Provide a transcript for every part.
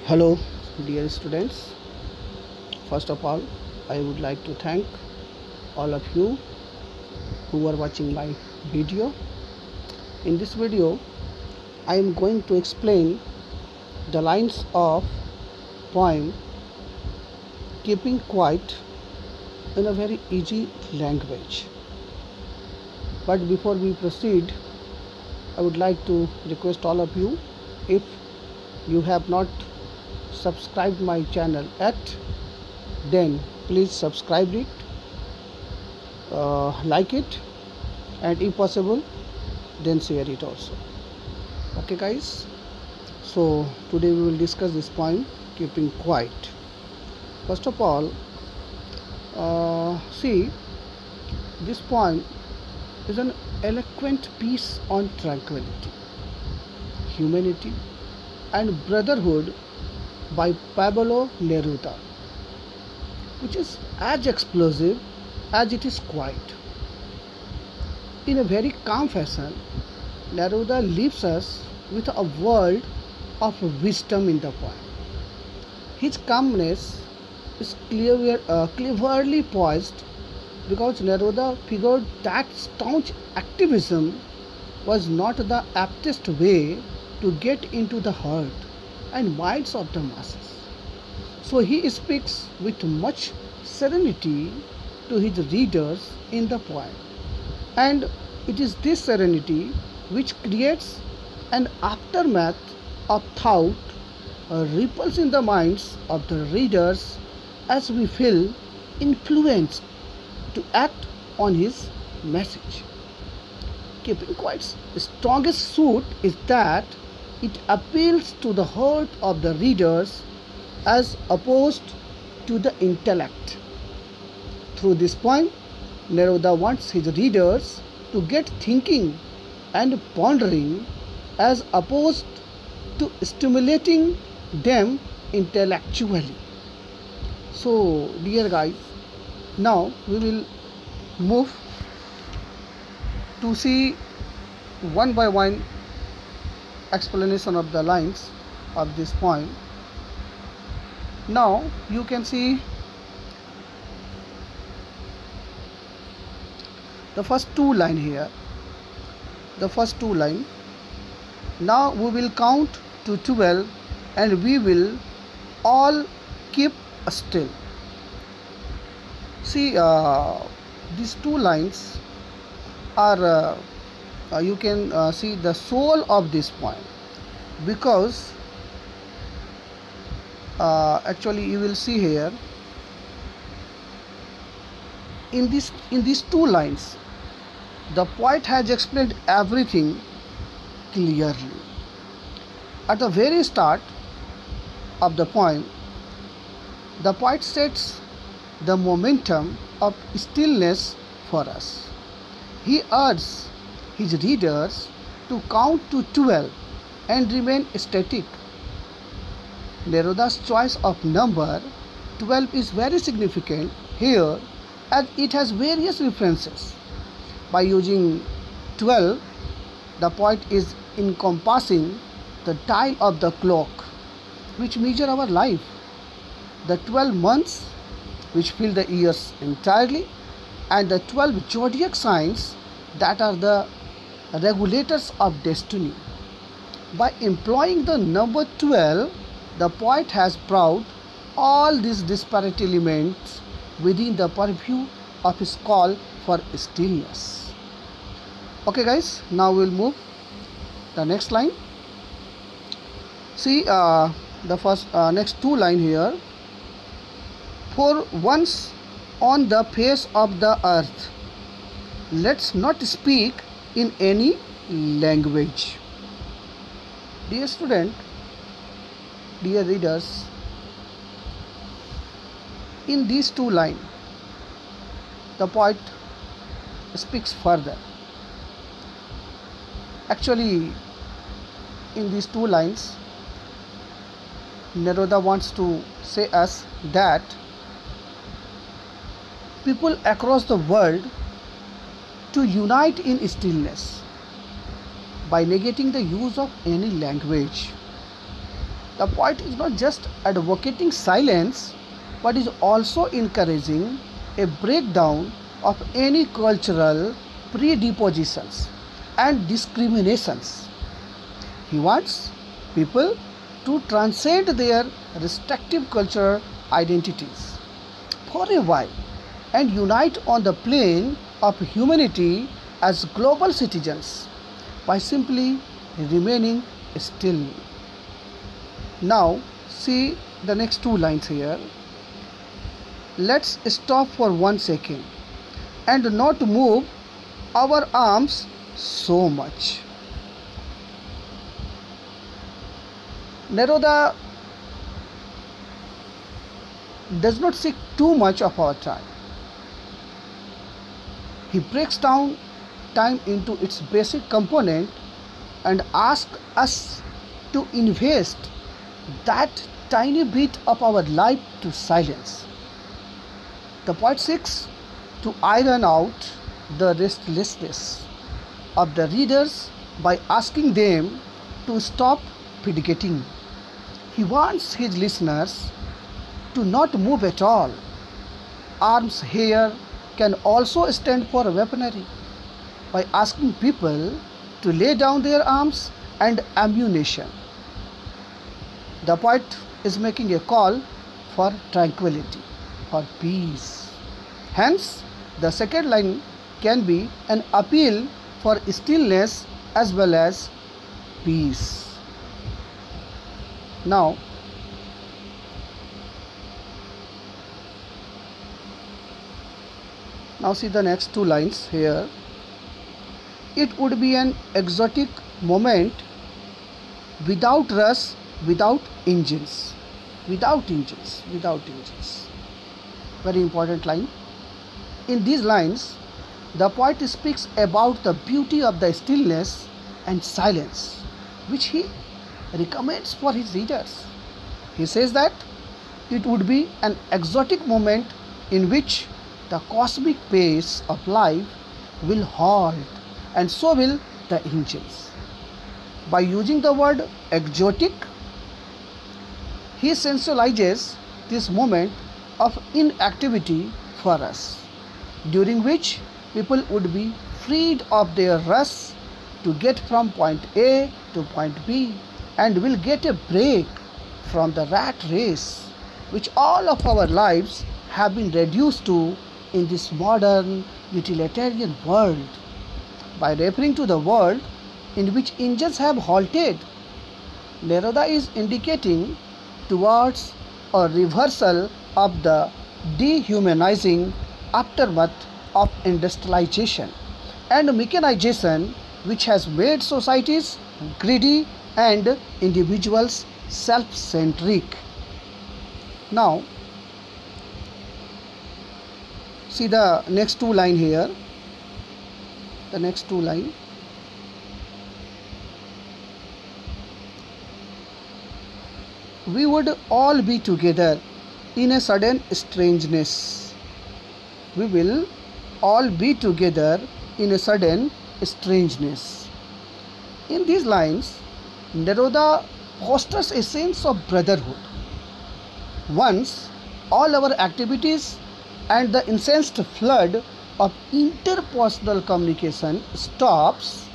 Hello, dear students. First of all, I would like to thank all of you who are watching my video. In this video, I am going to explain the lines of poem Keeping Quiet in a very easy language. But before we proceed, I would like to request all of you, if you have not subscribed my channel yet, then please subscribe it, like it, and if possible then share it also. Okay guys, so today we will discuss this poem Keeping Quiet. First of all, see, this poem is an eloquent piece on tranquility, humanity and brotherhood by Pablo Neruda, which is as explosive as it is quiet. In a very calm fashion, Neruda leaves us with a world of wisdom in the poem. His calmness is cleverly poised because Neruda figured that staunch activism was not the aptest way to get into the heart and minds of the masses. So he speaks with much serenity to his readers in the poem. And it is this serenity which creates an aftermath of thought, ripples in the minds of the readers as we feel influenced to act on his message. Keeping Quiet's strongest suit is that it appeals to the heart of the readers as opposed to the intellect. Through this poem, Neruda wants his readers to get thinking and pondering as opposed to stimulating them intellectually. So, dear guys, now we will move to see one by one explanation of the lines of this poem. Now you can see the first two lines here. The first two lines. Now we will count to 12 and we will all keep still. See, these two lines are you can see the soul of this poem, because actually you will see here in these two lines the poet has explained everything clearly. At the very start of the poem, the poet sets the momentum of stillness for us. He urges his readers to count to 12 and remain static. Neruda's choice of number 12 is very significant here, as it has various references. By using 12, the poet is encompassing the dial of the clock which measure our life, the 12 months which fill the years entirely, and the 12 zodiac signs that are the regulators of destiny. By employing the number 12, the poet has brought all these disparate elements within the purview of his call for stillness. Okay guys, now we'll move the next line. See the first next two line here. For once on the face of the earth, let's not speak in any language. Dear student, dear readers, in these two lines the poet speaks further. Actually, in these two lines Neruda wants to say us that people across the world to unite in stillness by negating the use of any language. The poet is not just advocating silence, but is also encouraging a breakdown of any cultural predispositions and discriminations. He wants people to transcend their respective cultural identities for a while and unite on the plane of humanity as global citizens by simply remaining still. Now, see the next two lines here. Let's stop for 1 second and not move our arms so much. Neruda does not seek too much of our time. He breaks down time into its basic component and asks us to invest that tiny bit of our life to silence. The poet seeks to iron out the restlessness of the readers by asking them to stop predicating. He wants his listeners to not move at all. Arms here can also stand for weaponry by asking people to lay down their arms and ammunition. The poet is making a call for tranquility, for peace. Hence, the second line can be an appeal for stillness as well as peace. Now, see the next two lines here. It would be an exotic moment without rush, without engines. Without engines. Very important line. In these lines, the poet speaks about the beauty of the stillness and silence, which he recommends for his readers. He says that it would be an exotic moment in which the cosmic pace of life will halt, and so will the engines. By using the word exotic, he sensualizes this moment of inactivity for us, during which people would be freed of their rush to get from point A to point B and will get a break from the rat race which all of our lives have been reduced to in this modern utilitarian world. By referring to the world in which engines have halted, Neruda is indicating towards a reversal of the dehumanizing aftermath of industrialization and mechanization, which has made societies greedy and individuals self-centric. Now, see the next two line here. The next two line. We would all be together in a sudden strangeness. We will all be together in a sudden strangeness. In these lines, Neruda fosters a sense of brotherhood. Once all our activities and the incensed flood of interpersonal communication stops,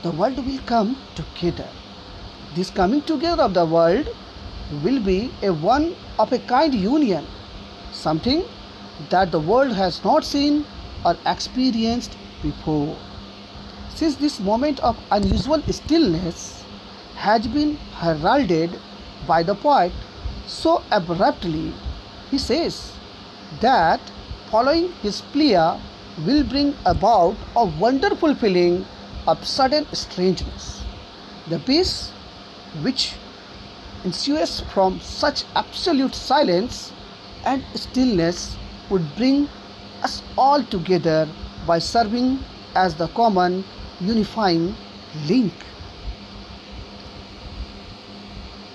the world will come together. This coming together of the world will be a one of a kind union, something that the world has not seen or experienced before. Since this moment of unusual stillness has been heralded by the poet so abruptly, he says that following his plea will bring about a wonderful feeling of sudden strangeness. The peace which ensues from such absolute silence and stillness would bring us all together by serving as the common unifying link.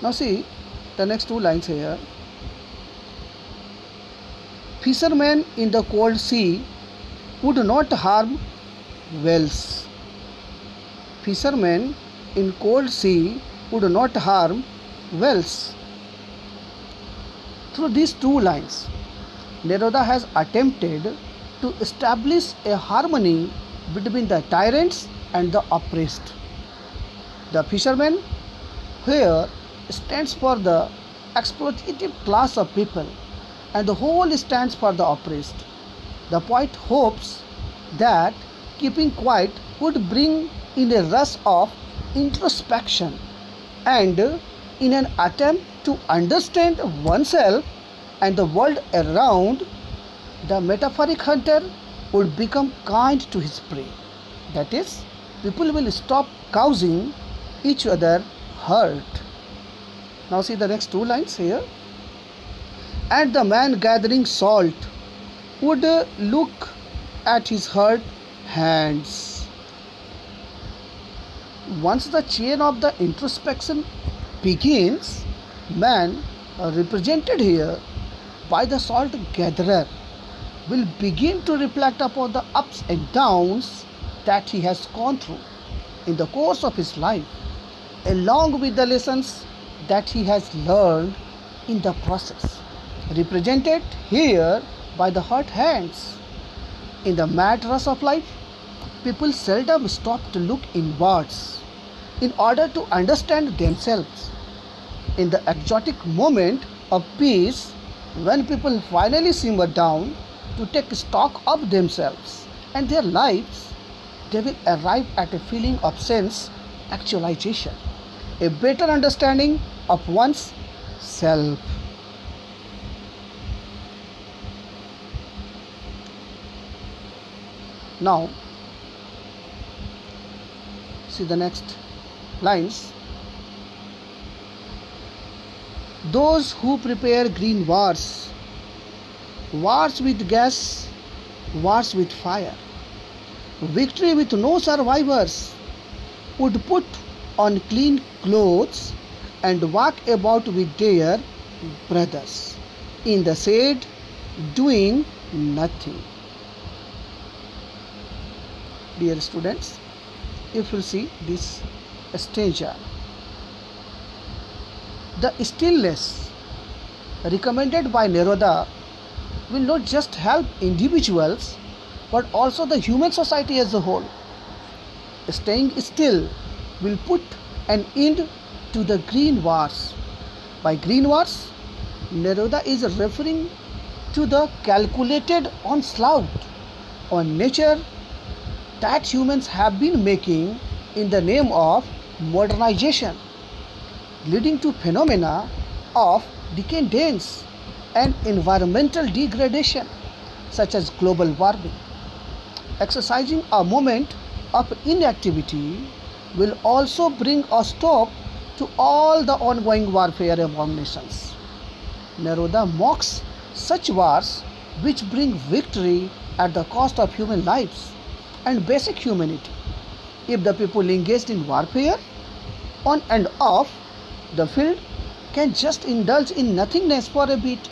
Now see the next two lines here. Fishermen in the cold sea would not harm whales. Fishermen in cold sea would not harm wells. Through these two lines, Neruda has attempted to establish a harmony between the tyrants and the oppressed. The fisherman here stands for the exploitative class of people, and the whole stands for the oppressed. The poet hopes that keeping quiet would bring in a rush of introspection, and in an attempt to understand oneself and the world around, the metaphoric hunter would become kind to his prey. That is, people will stop causing each other hurt. Now see the next two lines here. And the man gathering salt would look at his hurt hands. Once the chain of the introspection begins, man, represented here by the salt gatherer, will begin to reflect upon the ups and downs that he has gone through in the course of his life, along with the lessons that he has learned in the process, represented here by the hurt hands. In the mad rush of life, people seldom stop to look inwards in order to understand themselves. In the exotic moment of peace, when people finally simmer down to take stock of themselves and their lives, they will arrive at a feeling of sense actualization, a better understanding of one's self. Now, see the next lines. Those who prepare green wars, wars with gas, wars with fire, victory with no survivors, would put on clean clothes and walk about with their brothers in the shade, doing nothing. Dear students, if you see this stanza, the stillness recommended by Neruda will not just help individuals but also the human society as a whole. Staying still will put an end to the green wars. By green wars, Neruda is referring to the calculated onslaught on nature that humans have been making in the name of modernization, leading to phenomena of decadence and environmental degradation such as global warming. Exercising a moment of inactivity will also bring a stop to all the ongoing warfare among nations. Neruda mocks such wars which bring victory at the cost of human lives and basic humanity. If the people engaged in warfare on and off the field can just indulge in nothingness for a bit,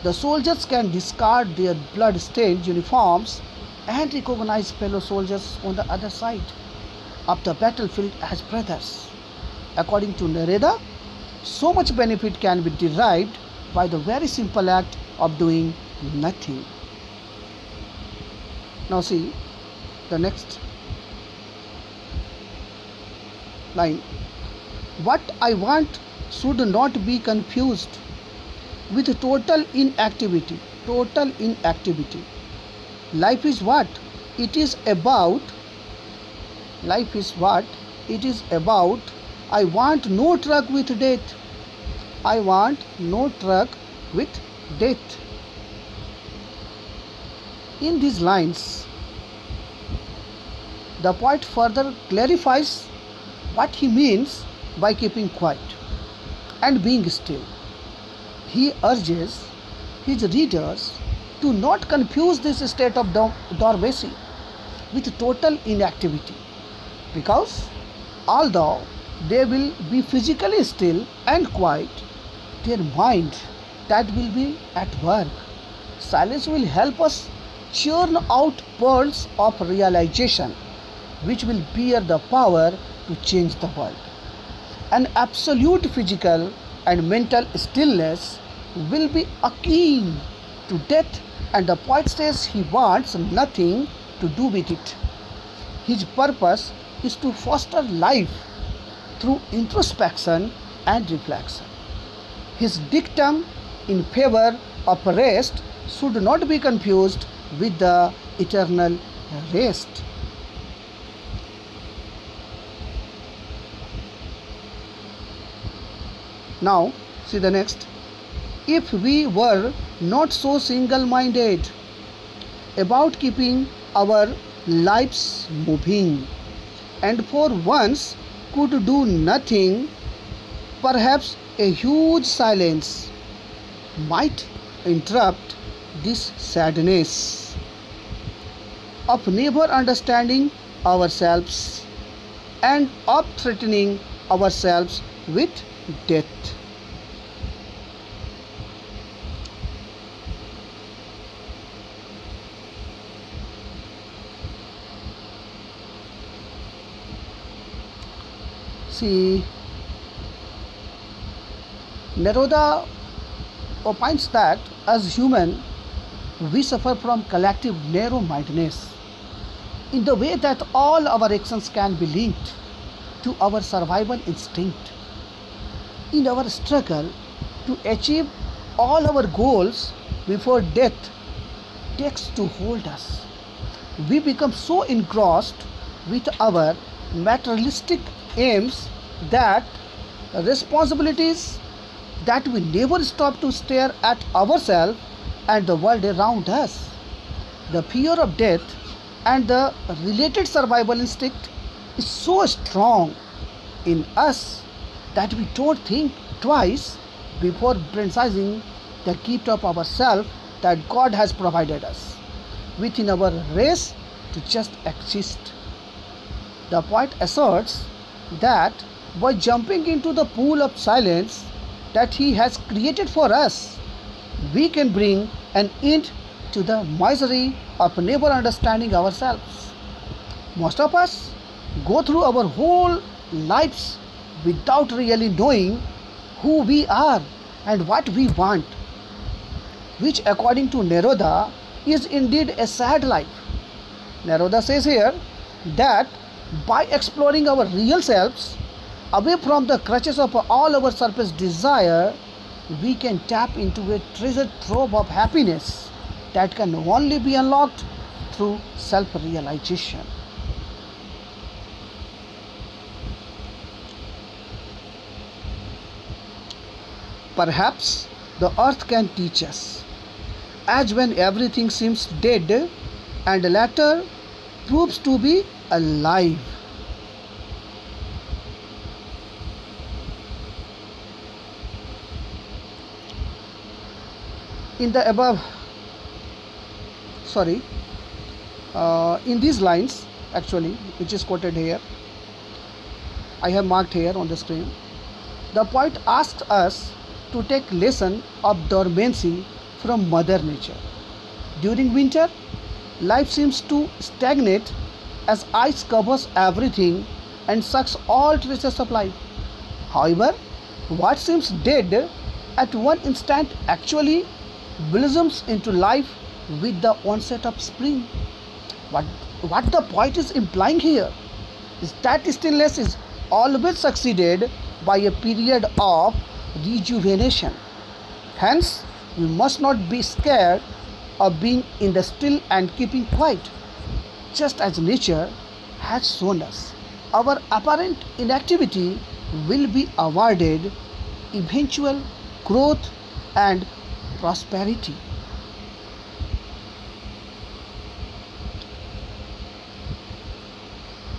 the soldiers can discard their blood-stained uniforms and recognize fellow soldiers on the other side of the battlefield as brothers. According to Neruda, so much benefit can be derived by the very simple act of doing nothing. Now see the next line. What I want should not be confused with total inactivity. Total inactivity. Life is what it is about. Life is what it is about. I want no truck with death. I want no truck with death. In these lines, the poet further clarifies what he means by keeping quiet and being still. He urges his readers to not confuse this state of dormancy with total inactivity, because although they will be physically still and quiet, their mind that will be at work. Silence will help us churn out pearls of realization which will bear the power to change the world. An absolute physical and mental stillness will be akin to death, and the poet says he wants nothing to do with it. His purpose is to foster life through introspection and reflection. His dictum in favor of rest should not be confused with the eternal rest. Now, see the next. If we were not so single minded about keeping our lives moving, and for once could do nothing, perhaps a huge silence might interrupt this sadness of never understanding ourselves and of threatening ourselves with death. See, Neruda opines that as human, we suffer from collective narrow-mindedness in the way that all our actions can be linked to our survival instinct. In our struggle to achieve all our goals before death takes to hold us, we become so engrossed with our materialistic aims that responsibilities that we never stop to stare at ourselves and the world around us. The fear of death and the related survival instinct is so strong in us that we don't think twice before criticizing the gift of ourselves that God has provided us within our race to just exist. The poet asserts that by jumping into the pool of silence that he has created for us, we can bring an end to the misery of never understanding ourselves. Most of us go through our whole lives without really knowing who we are and what we want, which according to Neruda is indeed a sad life. Neruda says here that by exploring our real selves away from the crutches of all our surface desire, we can tap into a treasure trove of happiness that can only be unlocked through self-realization. Perhaps the earth can teach us, as when everything seems dead and later proves to be alive. In the above, in these lines actually, which is quoted here, I have marked here on the screen, the poet asks us to take lesson of dormancy from Mother Nature. During winter, life seems to stagnate as ice covers everything and sucks all traces of life. However, what seems dead at one instant actually blossoms into life with the onset of spring. What the poet is implying here is that stillness is always succeeded by a period of rejuvenation. Hence, we must not be scared of being in the still and keeping quiet. Just as nature has shown us, our apparent inactivity will be awarded eventual growth and prosperity.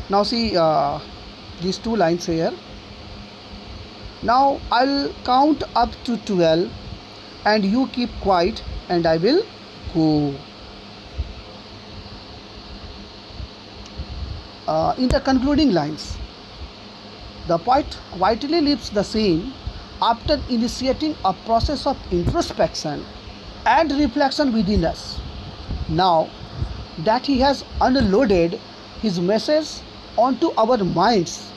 Now see these two lines here. Now I'll count up to 12 and you keep quiet and I will go. In the concluding lines, the poet quietly leaves the scene after initiating a process of introspection and reflection within us. Now that he has unloaded his message onto our minds,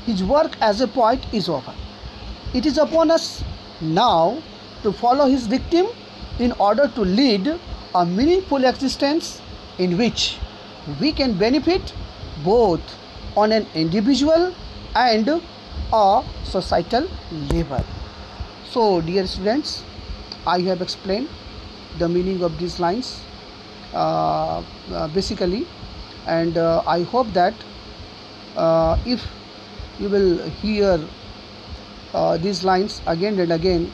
his work as a poet is over. It is upon us now to follow his dictum in order to lead a meaningful existence in which we can benefit both on an individual and a societal level. So, dear students, I have explained the meaning of these lines basically, and I hope that if you will hear these lines again and again,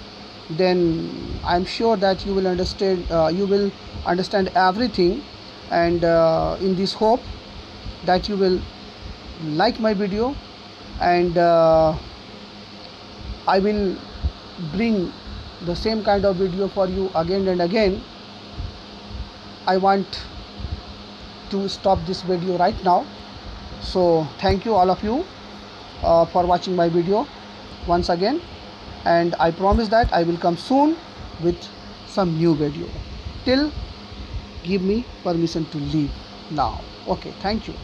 then I am sure that you will understand everything, and in this hope that you will like my video, and I will bring the same kind of video for you again and again. I want to stop this video right now. So thank you all of you for watching my video once again, and I promise that I will come soon with some new video. Till give me permission to leave now. Okay, thank you.